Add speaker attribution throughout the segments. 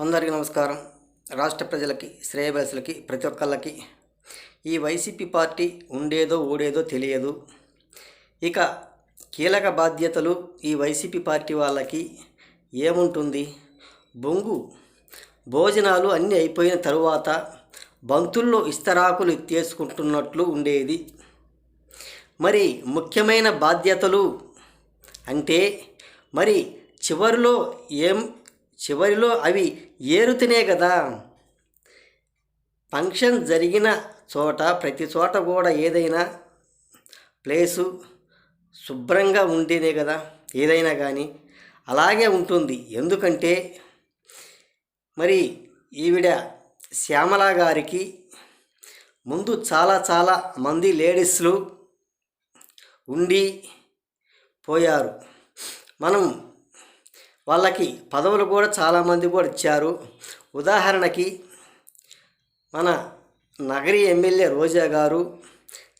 Speaker 1: అందరికీ నమస్కారం. రాష్ట్ర ప్రజలకి, శ్రేయభిలాషులకి, ప్రతి ఒక్కళ్ళకి ఈ వైసీపీ పార్టీ ఉండేదో ఊడేదో తెలియదు. ఇక కీలక బాధ్యతలు ఈ వైసీపీ పార్టీ వాళ్ళకి ఏముంటుంది? బొంగు భోజనాలు అన్నీ అయిపోయిన తరువాత బంతుల్లో ఇస్తరాకులు ఎత్తేసుకుంటున్నట్లు ఉండేది. మరి ముఖ్యమైన బాధ్యతలు అంటే మరి చివరిలో అవి ఏరుతనే కదా. ఫంక్షన్ జరిగిన చోట ప్రతి చోట కూడా ఏదైనా ప్లేసు శుభ్రంగా ఉంటేనే కదా ఏదైనా కానీ అలాగే ఉంటుంది. ఎందుకంటే మరి ఈవిడ శ్యామల గారికి ముందు చాలా మంది లేడీస్లు ఉండి పోయారు. మనం వాళ్ళకి పదవులు కూడా చాలామంది కూడా ఇచ్చారు. ఉదాహరణకి మన నగరి ఎమ్మెల్యే రోజా గారు,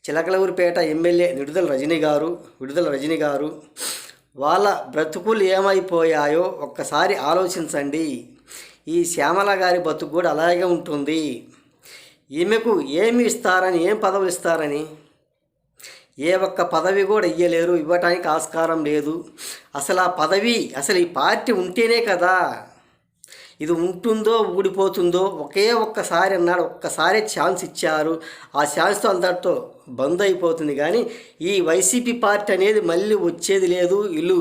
Speaker 1: చిలకలూరిపేట ఎమ్మెల్యే విడుదల రజని గారు వాళ్ళ బ్రతుకులు ఏమైపోయాయో ఒక్కసారి ఆలోచించండి. ఈ శ్యామల గారి బతుకు కూడా అలాగే ఉంటుంది. ఈమెకు ఏం పదవులు ఇస్తారని ఏ ఒక్క పదవి కూడా ఇవ్వలేరు, ఇవ్వటానికి ఆస్కారం లేదు. అసలు ఆ పదవి ఈ పార్టీ ఉంటేనే కదా ఇది ఉంటుందో ఊడిపోతుందో. ఒక్కసారి అన్నాడు, ఒక్కసారి ఛాన్స్ ఇచ్చారు. ఆ ఛాన్స్తో అందరితో బంద్ అయిపోతుంది. కానీ ఈ వైసీపీ పార్టీ అనేది మళ్ళీ వచ్చేది లేదు. వీళ్ళు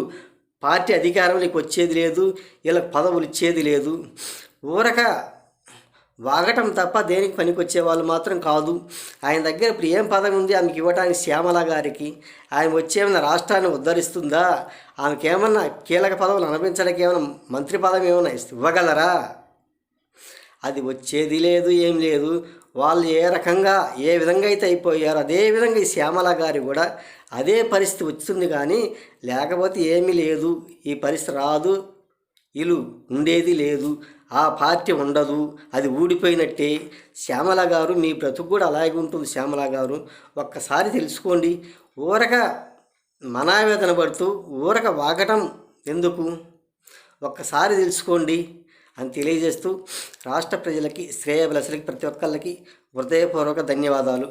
Speaker 1: పార్టీ అధికారంలోకి వచ్చేది లేదు, వీళ్ళకి పదవులు ఇచ్చేది లేదు. ఊరక వాగటం తప్ప దేనికి పనికొచ్చే వాళ్ళు మాత్రం కాదు. ఆయన దగ్గర ఇప్పుడు ఏం పదవి ఉంది ఆమెకి ఇవ్వటానికి? శ్యామల గారికి ఆమె వచ్చేమన్నా రాష్ట్రాన్ని ఉద్ధరిస్తుందా? ఆమెకి ఏమన్నా కీలక పదవులు అనిపించడానికి ఏమైనా మంత్రి పదవి ఏమైనా ఇవ్వగలరా? అది వచ్చేది లేదు, ఏం లేదు. వాళ్ళు ఏ విధంగా అయితే అయిపోయారో అదే విధంగా ఈ శ్యామల గారి కూడా అదే పరిస్థితి వస్తుంది. కానీ లేకపోతే ఏమీ లేదు, ఈ పరిస్థితి రాదు, వీళ్ళు ఉండేది లేదు, ఆ పార్టీ ఉండదు, అది ఊడిపోయినట్టే. శ్యామల గారు మీ బ్రతుకు కూడా అలాగే ఉంటుంది. శ్యామల గారు ఒక్కసారి తెలుసుకోండి. ఊరక మనావేదన పడుతూ ఊరక వాగటం ఎందుకు? ఒక్కసారి తెలుసుకోండి అని తెలియజేస్తూ రాష్ట్ర ప్రజలకి, శ్రేయభిలాషులకి, ప్రతి ఒక్కళ్ళకి హృదయపూర్వక ధన్యవాదాలు.